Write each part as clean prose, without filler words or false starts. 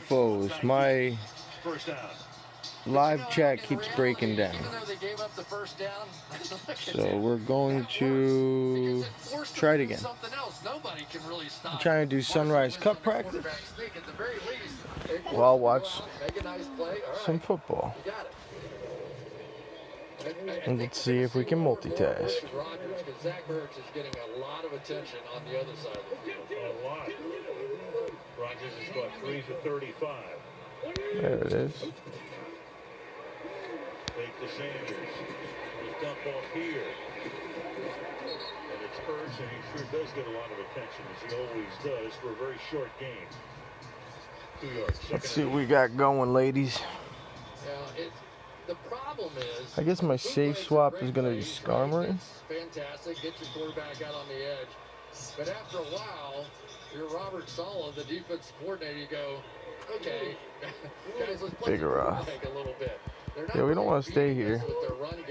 Foes, my live chat keeps breaking down. So we're going to try it again. I'm trying to do Sunrise Cup practice while I'll watch some football. And let's see if we can multitask. Zach Ertz is getting a lot of attention on the other side of the field. A lot. Rodgers has got 3 for 35. There it is. Fake to Sanders. He's dump off here. And it's Ertz, and he sure does get a lot of attention, as he always does, for a very short game. 2 yards. Let's see what we got going, ladies. The problem is, I guess my safe swap is going to be Skarmory. Fantastic. Get your quarterback out on the edge. But after a while, you're Robert Saleh, the defense coordinator. You go, okay, guys, let's play Vigoroth. a little bit. Yeah, we don't want to stay here. So what I'm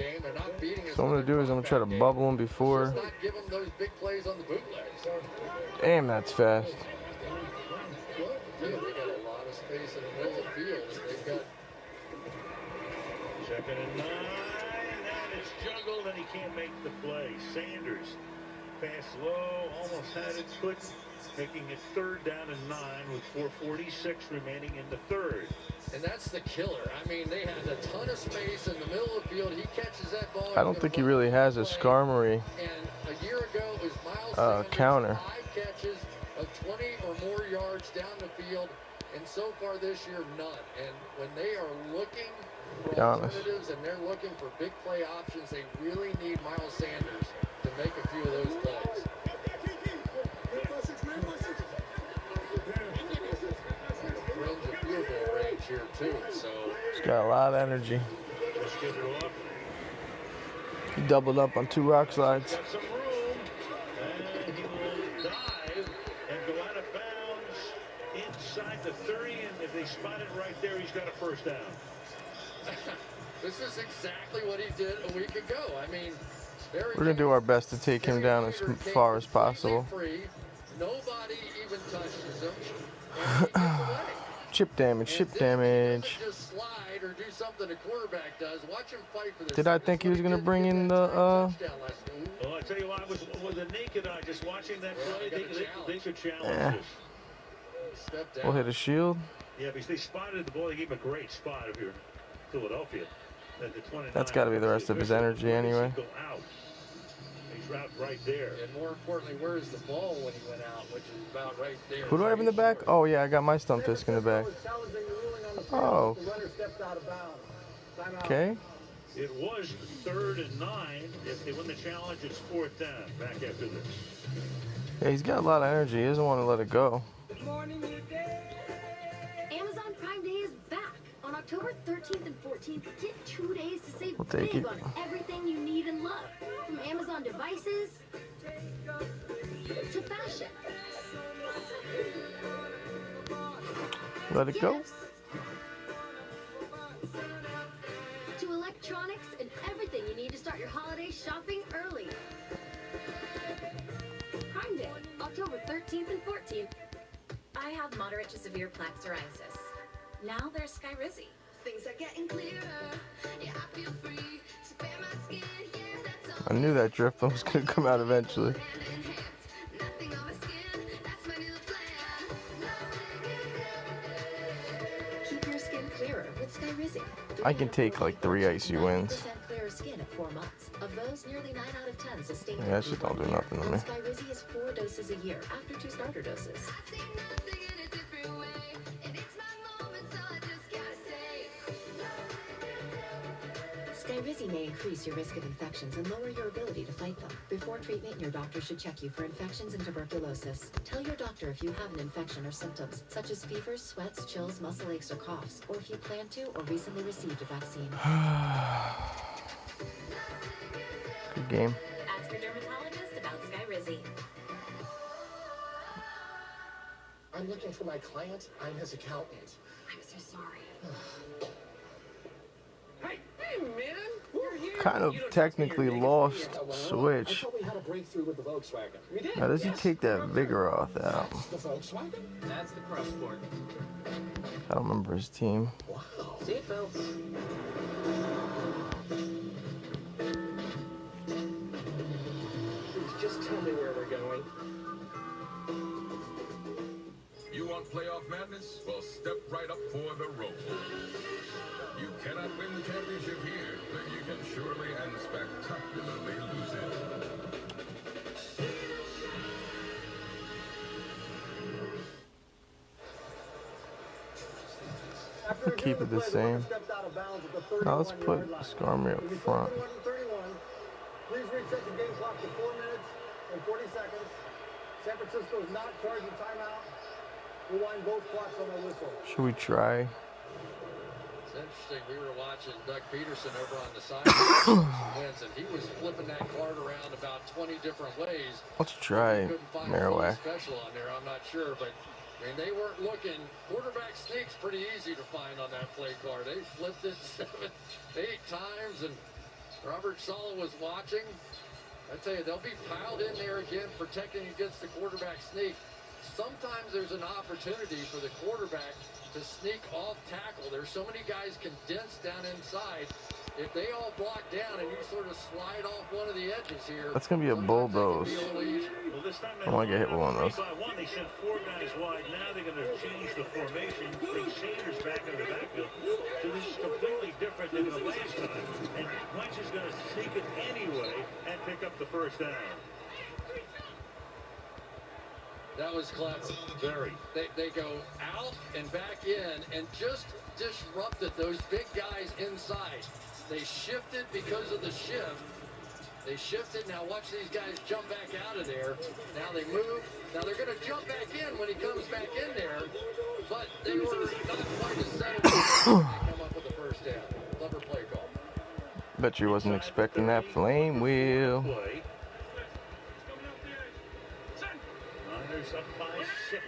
going to do is I'm going to try to bubble them before. Not give them those big plays on the bootlegs. Damn, that's fast. They got a lot of space in the middle of the field. They've got 2nd and 9, and it's juggled, and he can't make the play. Sanders, pass low, almost had it, couldn't, making it 3rd down and 9 with 4:46 remaining in the 3rd. And that's the killer. I mean, they had a ton of space in the middle of the field. He catches that ball. I don't think he really has a Skarmory And a year ago, it was Miles Sanders, counter. 5 catches of 20 or more yards down the field. And so far this year, none. And when they are looking for alternatives and they're looking for big play options, they really need Miles Sanders to make a few of those plays. Fringe of field goal range here too, so he's got a lot of energy. He doubled up on 2 rock slides. Got some room, and he will dive and go out of bounds inside the 30, and if they spot it right there, he's got a 1st down. This is exactly what he did a week ago. I mean, we're going to do our best to take him down as far as possible. Nobody even touches him. Chip damage, chip damage. Just slide or do something a quarterback does. Watch him fight for this. Did I think he was going to bring in the Well, I tell you what, with the naked eye, just watching that play, they could challenge this. We'll hit a shield. Yeah, because they spotted the ball. They gave him a great spot if you're Philadelphia. At the 29. That's got to be the rest of his energy anyway. Go out. He's out right there. And more importantly, where's the ball when he went out, which is about right there. Who do I have in the back? Oh, yeah, I got my Stunfisk in the back. Oh. Okay. It was 3rd and 9. If they win the challenge, it's 4th down. Back after this. Yeah, he's got a lot of energy. He doesn't want to let it go. Amazon Prime Day is back. On October 13th and 14th, get 2 days to save big on everything you need and love. From Amazon devices to fashion. Let it go. To electronics and everything you need to start your holiday shopping early. Prime Day, October 13th and 14th. I have moderate to severe plaque psoriasis. Now there's Skyrizi. Things are getting clearer. Yeah, I feel free to bare my skin. Yeah, that's all. I knew that drift was going to come out eventually. Nothing on my skin. That's my new plan. Keep your skin clearer with Skyrizi. I can take like 3 icy wins. Clearer skin at 4 months. Of those, nearly 9 out of 10 sustain. Yeah, that shit don't do nothing to me. Skyrizi is 4 doses a year after 2 starter doses. Skyrizi may increase your risk of infections and lower your ability to fight them. Before treatment, your doctor should check you for infections and tuberculosis. Tell your doctor if you have an infection or symptoms, such as fevers, sweats, chills, muscle aches, or coughs, or if you plan to or recently received a vaccine. Good game. Ask your dermatologist about Skyrizi. I'm looking for my client. I'm his accountant. I'm so sorry. Hey, man, you're here. Kind of technically lost switch. We had a breakthrough with the Volkswagen. We did. Now, does he take that Vigoroth out? The Volkswagen? That's the Cross Sport. I don't remember his team. Wow. Seatbelts. Please just tell me where we're going. You want playoff madness? Well, step right up for the Rope Bowl. You cannot win the championship here, but you can surely and spectacularly lose it. We'll keep it the same. Now let's put Skarmory up front. Please reset the game clock to 4 minutes and 40 seconds. San Francisco is not charging timeout. We'll wind both clocks on the whistle. Should we try? It's interesting. We were watching Doug Peterson over on the sideline, and he was flipping that card around about 20 different ways. Let's try Couldn't find Marowak. anything special on there. I'm not sure, but I mean, they weren't looking. Quarterback sneak's pretty easy to find on that play card. They flipped it 7, 8 times, and Robert Saleh was watching. I tell you, they'll be piled in there again, protecting against the quarterback sneak. Sometimes there's an opportunity for the quarterback to sneak off tackle. There's so many guys condensed down inside. If they all block down and you sort of slide off one of the edges here, That's gonna be a bulldoze. Well, this time I don't want to get hit with one of those. 3-5-1, they sent 4 guys wide. Now they're going to change the formation, bring Sanders back into the backfield. So this is completely different than the last time. And Wentz is going to sneak it anyway and pick up the first down. That was clever. Very. They go out and back in and just disrupted those big guys inside. They shifted because of the shift. They shifted. Now watch these guys jump back out of there. Now they move. Now they're going to jump back in when he comes back in there. But they were not quite as settled. They come up with the first down. Clever play call. Bet you wasn't expecting that flame wheel. Play. Niners up by 6.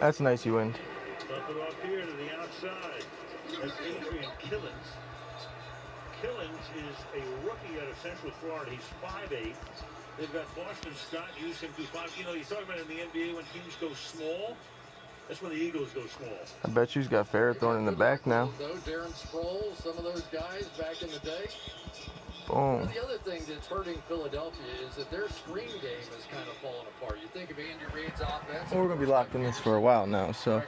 That's nice, you win. Dump it off here to the outside. That's Adrian Killins. Killins is a rookie out of Central Florida. He's 5'8". They've got Boston Scott use him to 5. You know, you talk about in the NBA when teams go small. That's when the Eagles go small. I bet you's got Ferrathorn in the back now. Though Darren Sproles, some of those guys back in the day. Boom. The other thing that's hurting Philadelphia is that their screen game is kind of falling apart. You think of Andy Reid's offense. Well, we're going to be locked in this for a while now, so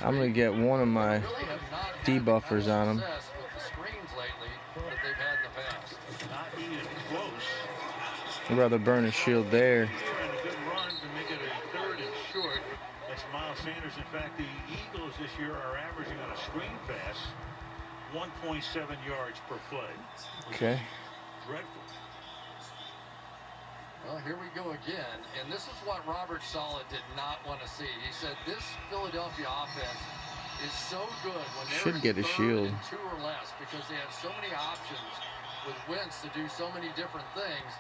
I'm going to get one of my debuffers on him. With the screens lately that they've had in the past. Not even close. I'd rather burn a shield there. Here and a good run to make it a 3rd and short. That's Miles Sanders. In fact, the Eagles this year are averaging on a screen pass 1.7 yards per play. Okay. Dreadful. Well, here we go again, and this is what Robert Saleh did not want to see. He said this Philadelphia offense is so good when they're Should get a shield. 2 or less because they have so many options with Wentz to do so many different things.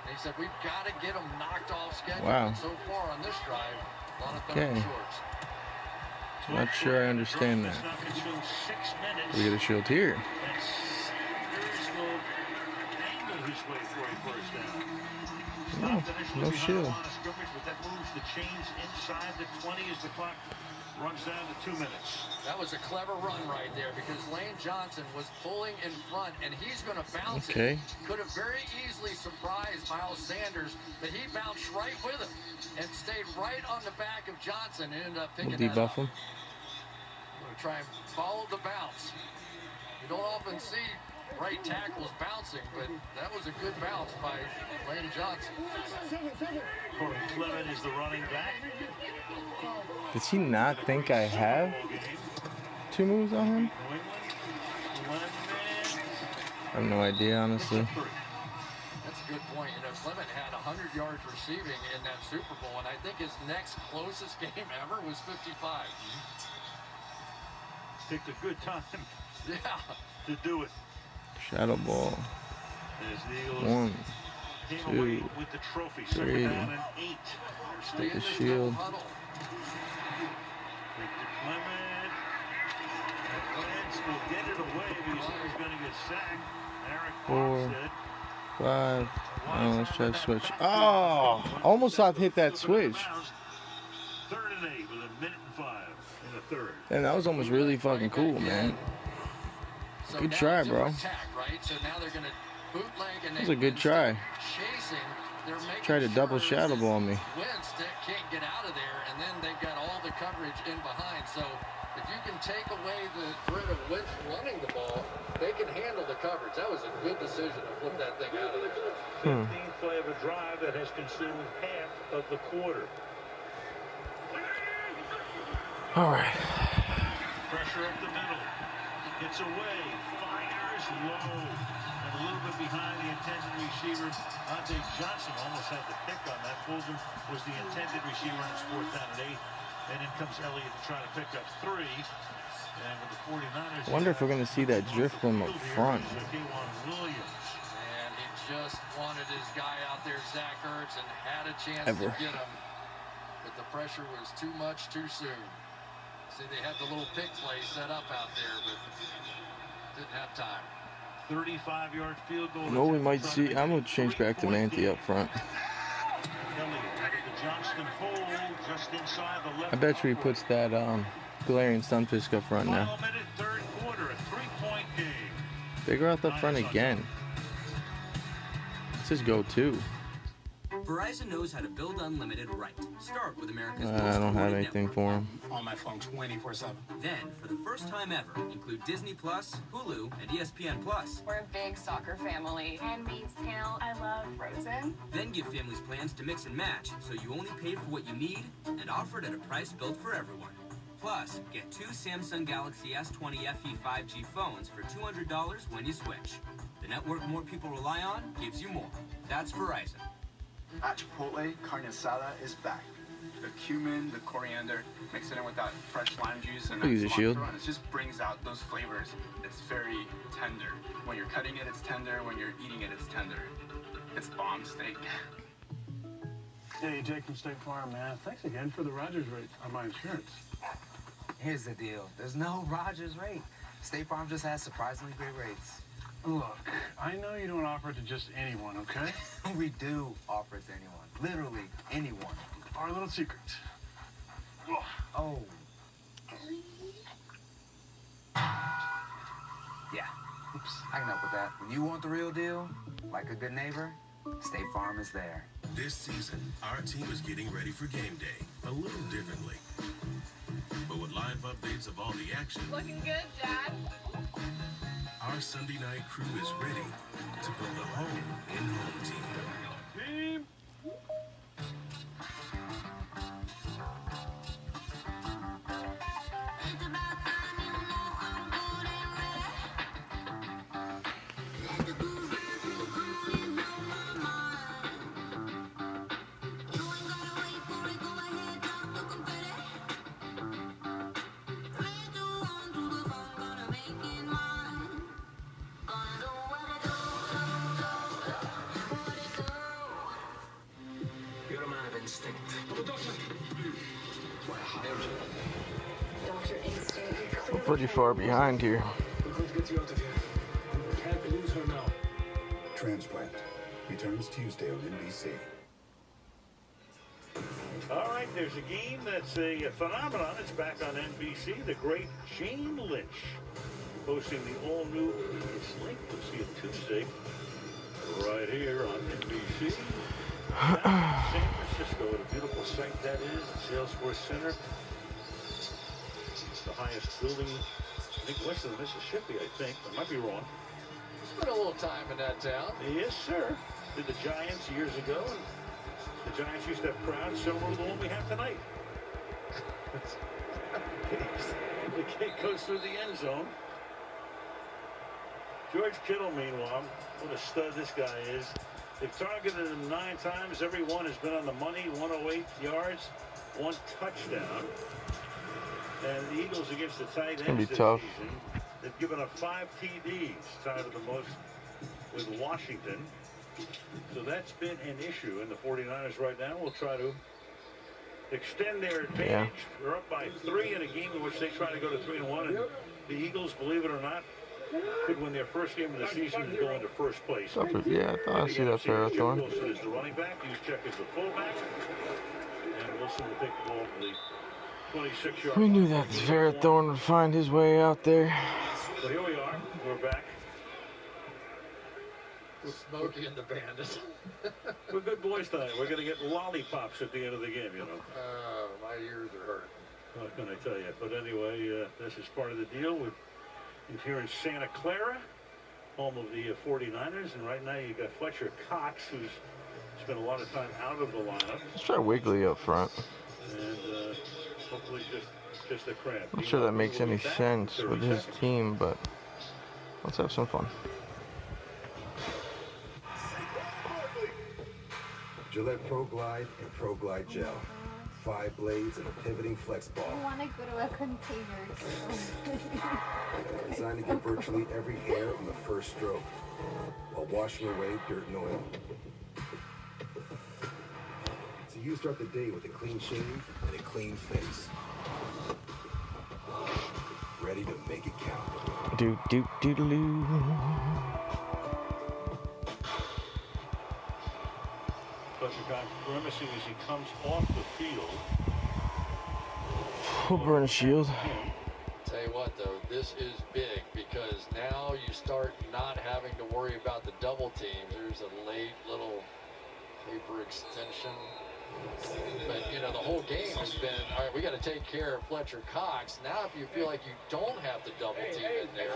And he said we've got to get them knocked off schedule. Wow. And so far on this drive, a lot of Okay. shorts. Not sure I understand that. We get a shield here. And Sanders will angle his way for a first down. No, no shield. But that moves the chains inside the 20 as the clock runs down to 2 minutes. That was a clever run right there because Lane Johnson was pulling in front, and he's going to bounce Okay. it. Could have very easily surprised Miles Sanders, but he bounced right with him and stayed right on the back of Johnson and ended up picking We'll that debuff up. him. I'm going to try and follow the bounce. You don't often see right tackles bouncing, but that was a good bounce by Lane Johnson. Corey Clement is the running back. Does he not think I have 2 moves on him? New England, Clement. I have no idea, honestly. That's a good point. You know, Clement had 100 yards receiving in that Super Bowl, and I think his next closest game ever was 55. Picked a good time Yeah. to do it. Shadow ball. As the Eagles 1, came 2, away with the trophy. 3. 2nd down and 8. Stay the in this shield. double huddle. Pick to Clement. Wentz will 4, 5. Oh, let's try to switch. Oh, almost I'd hit that switch. 3rd and 8 with a minute and 5 in the third. And that was almost really fucking cool, man. Good try, bro. That was a good try. Try to double shadow ball me. Wentz can't get out of there, and then they've got all the coverage in behind. So if you can take away the threat of Wentz running the ball, they can handle the coverage. That was a good decision to flip that thing out of there. 15th play of a drive that has consumed half of the quarter. All right. Pressure up the middle. It's away. Fires low. And a little bit behind the intended receiver. Ante Johnson almost had the pick on that. Fulgham was the intended receiver, and it's 4th down and 8. And in comes Elliott to try to pick up 3. And with the 49ers... I wonder if we're going to see that drift from up front. And he just wanted his guy out there, Zach Ertz, and had a chance to get him. But the pressure was too much too soon. See, they had the little pick play set up out there, but didn't have time. 35-yard field goal. You know, we might see. I'm going to change back to Manti up front. I bet you he puts that Galarian Sunfisk up front now. Figure out the front again. Let's just go 2. Verizon knows how to build unlimited right. Start with America's I don't have anything for him. On my phone 24/7. Then, for the first time ever, include Disney Plus, Hulu, and ESPN Plus. We're a big soccer family. Handmaid's Tale. I love Frozen. Then give families plans to mix and match, so you only pay for what you need and offer it at a price built for everyone. Plus, get 2 Samsung Galaxy S20 FE 5G phones for $200 when you switch. The network more people rely on gives you more. That's Verizon. At Chipotle, carne asada is back. The cumin, the coriander, mix it in with that fresh lime juice and Use a shield. and it just brings out those flavors. It's very tender. When you're cutting it, it's tender. When you're eating it, it's tender. It's bomb steak. Hey, Jake from State Farm, man. Thanks again for the Rogers rate on my insurance. Here's the deal. There's no Rogers rate. State Farm just has surprisingly great rates. Look, I know you don't offer it to just anyone, okay? We do offer it to anyone. Literally anyone. Our little secret. Oh. Yeah. Oops. I can help with that. When you want the real deal, like a good neighbor, State Farm is there. This season, our team is getting ready for game day a little differently. But with live updates of all the action, Looking good, Dad. our Sunday night crew is ready to put the home in home team. We're pretty far behind here. Transplant returns Tuesday on NBC. All right, there's a game that's a phenomenon. It's back on NBC. The great Jane Lynch hosting the all-new Link. We'll see it Tuesday right here on NBC. San Francisco, what a beautiful site that is. Salesforce Center. The highest building, I think, west of the Mississippi, I think. I might be wrong. Spent a little time in that town. Yes, sir. Did the Giants years ago. And the Giants used to have crowds similar to the one we have tonight. The kick goes through the end zone. George Kittle, meanwhile, what a stud this guy is. They've targeted him 9 times. Every one has been on the money. 108 yards, 1 touchdown. And the Eagles against the tight ends be this tough. season, they've given up 5 TDs, tied with the most with Washington. So that's been an issue. And the 49ers right now will try to extend their advantage. Yeah. They're up by 3 in a game in which they try to go to 3-1. And the Eagles, believe it or not, could win their first game of the season and go into first place. Yeah, I thought I see that Ferrothorn. Wilson is the running back. Juszczyk is the fullback. And Wilson will take the ball to the 26-yard We line. knew that Ferrothorn would find his way out there. So here we are. We're back. Smokey and the Bandits. We're good boys tonight. We're going to get lollipops at the end of the game, you know. My ears are hurt. What can I tell you? But anyway, this is part of the deal. We're here in Santa Clara, home of the 49ers. And right now you got Fletcher Cox, who's spent a lot of time out of the lineup. Let's try Wiggly up front. And hopefully just a crab. I'm not sure that makes any sense with his team, but let's have some fun. Gillette Pro Glide and Pro Glide Gel. 5 blades and a pivoting flex ball. I want to go to a container. Designed to get virtually every hair on the first stroke while washing away dirt and oil. So you start the day with a clean shave and a clean face. Ready to make it count. Do do do do do. Fletcher Cox grimacing as he comes off the field. We'll burn a shield. Tell you what, though, this is big because now you start not having to worry about the double teams. There's a late little paper extension. But, you know, the whole game has been, all right, we got to take care of Fletcher Cox. Now, if you feel like you don't have the double team in there,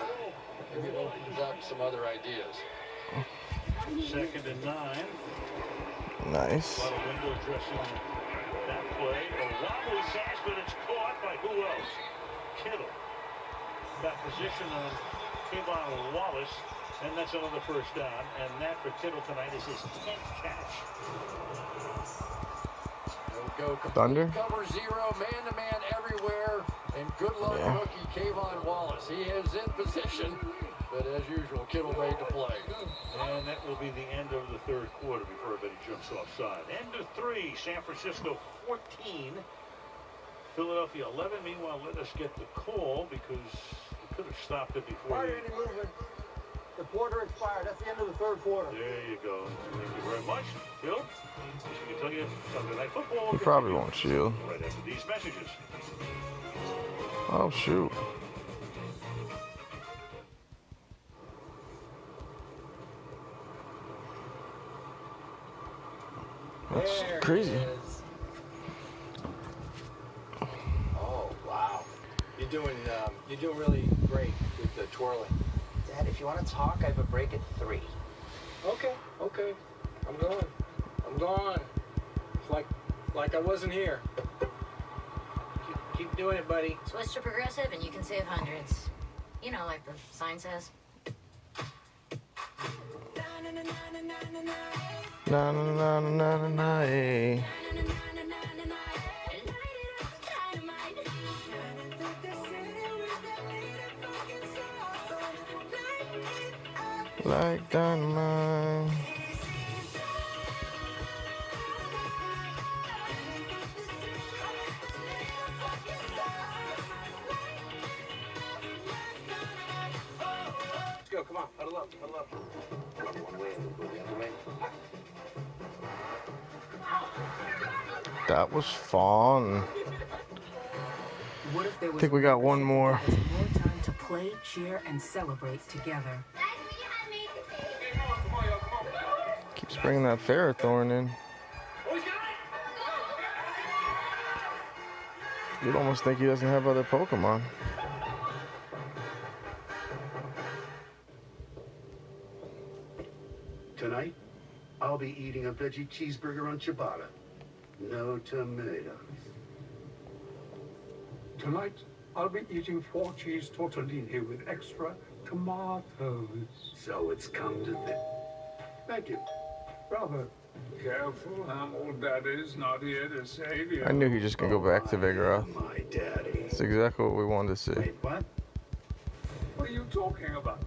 maybe it opens up some other ideas. 2nd and 9. Nice. A lot of window dressing that play. A wobbly pass, but it's caught by who else? Kittle. Got position on Kayvon Wallace, and that's another first down. And that for Kittle tonight is his 10th catch. Go Thunder. Cover 0, man-to-man everywhere, and good luck rookie Kayvon Wallace. He is in position, but as usual, Kittle made the play. And that will be the end of the third quarter before everybody jumps offside. End of 3, San Francisco 14, Philadelphia 11. Meanwhile, let us get the call because we could have stopped it before. Fire any movement. The quarter expired. That's the end of the third quarter. There you go. Thank you very much, Bill. We can tell you Sunday Night Football. He probably won't shield. Right after these messages. Oh, shoot. That's crazy. Oh, wow. You're doing really great with the twirling. Dad, if you want to talk, I have a break at 3. Okay. I'm gone. It's like I wasn't here. Keep doing it, buddy. Switch to Progressive and you can save hundreds. You know, like the sign says. Na na na na na na. Eh. Like dynamite. Let's go. Come on. Huddle up. That was fun. What if there was I think we got one more. more time to play, cheer, and celebrate together? Keeps bringing that Ferrothorn in. You'd almost think he doesn't have other Pokemon. Tonight, I'll be eating a veggie cheeseburger on ciabatta. No tomatoes. Tonight, I'll be eating 4-cheese tortellini with extra tomatoes. So it's come to this. Thank you. Brother, careful, I'm old daddy's not here to save you. I knew he was just gonna go back to Vigoroth. My daddy. That's exactly what we wanted to see. Wait, what? What are you talking about?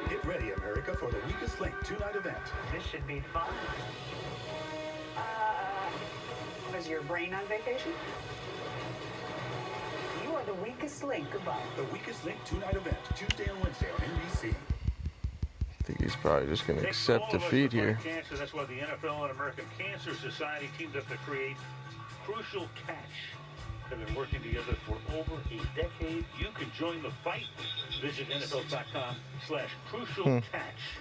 Get ready, America, for the weakest link 2-night event. This should be fun. Was your brain on vacation? You are the weakest weakest link above. The Weakest Link two-night event, Tuesday and Wednesday on NBC. I think he's probably just going to accept defeat here. Cancer. That's why the NFL and American Cancer Society teamed up to create Crucial Catch. They've been working together for over a decade. You can join the fight. Visit NFL.com/Crucial Catch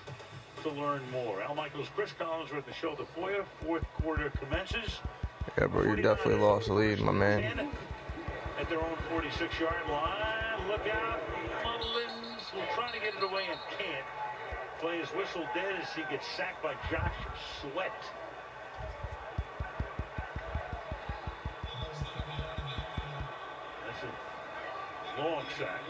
to learn more. Al Michaels, Chris Collins are at the show. The Foyer, fourth quarter commences. Yeah, bro, you definitely lost the lead, my man. At their own 46-yard line. Look out. Mullins will try to get it away and can't. Play his whistle dead as he gets sacked by Josh Sweat. That's a long sack.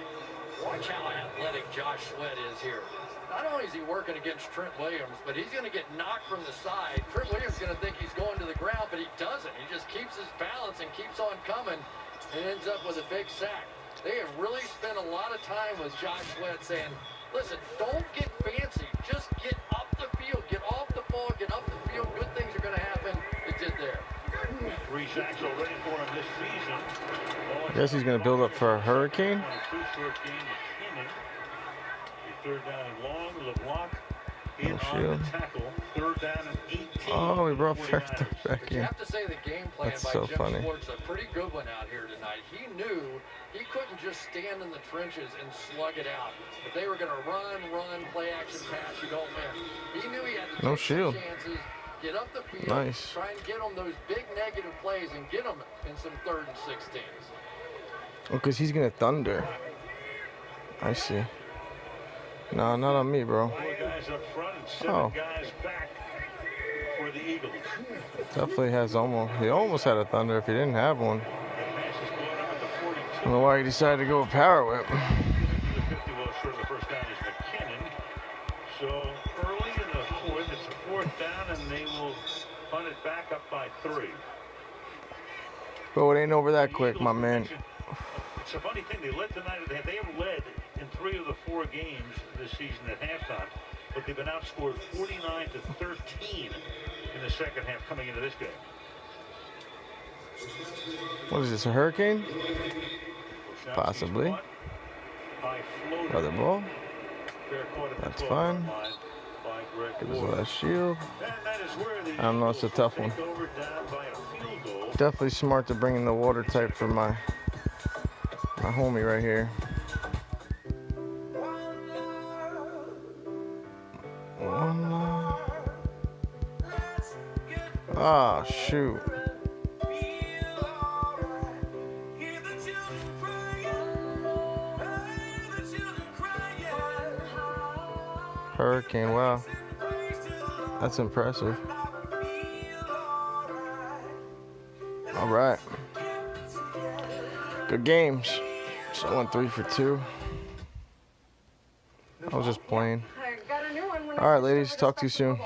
Watch how athletic Josh Sweat is here. Not only is he working against Trent Williams, but he's going to get knocked from the side. Trent Williams is going to think he's going to the ground, but he doesn't. He just keeps his balance and keeps on coming and ends up with a big sack. They have really spent a lot of time with Josh Sweat saying, listen, don't get fancy. Just get up the field. Get off the ball. Get up the field. Good things are going to happen. It did there. 3 sacks already for him this season. I guess he's going to build up for a hurricane. Third down and long. LeBlanc in on shield. the tackle. Third down and 18. Oh, we brought Fertha back You in. have to say the game plan That's by so Jim funny. Schwartz, a pretty good one out here tonight. He knew he couldn't just stand in the trenches and slug it out. If they were going to run, play action pass, you don't win. He knew he had to No take some shield. chances, get up the field, Nice. try and get them those big negative plays and get them in some 3rd and 16s. Oh, because he's going to thunder. I see. No, not on me, bro. 4 guys up front and 7 Oh. guys back for the Eagles. Definitely has almost. He almost had a thunder if he didn't have one. I don't know why he decided to go with power whip. The 50 well short of the first down is McKinnon. So early in the 4th, it's a 4th down, and they will punt it back up by 3. Bro, it ain't over that quick, my man. It's a funny thing. They led tonight. They have led in 3 of the 4 games this season at halftime, but they've been outscored 49-13 in the second half coming into this game. What is this, a hurricane? Possibly. Another ball. That's fine. Give us a last shield. I don't know, it's a tough one. Definitely smart to bring in the water type for my homie right here. Ah, shoot. Hurricane, wow. That's impressive. All right. Good games. So I went 3 for 2. I was just playing. All right, ladies. Talk to you soon.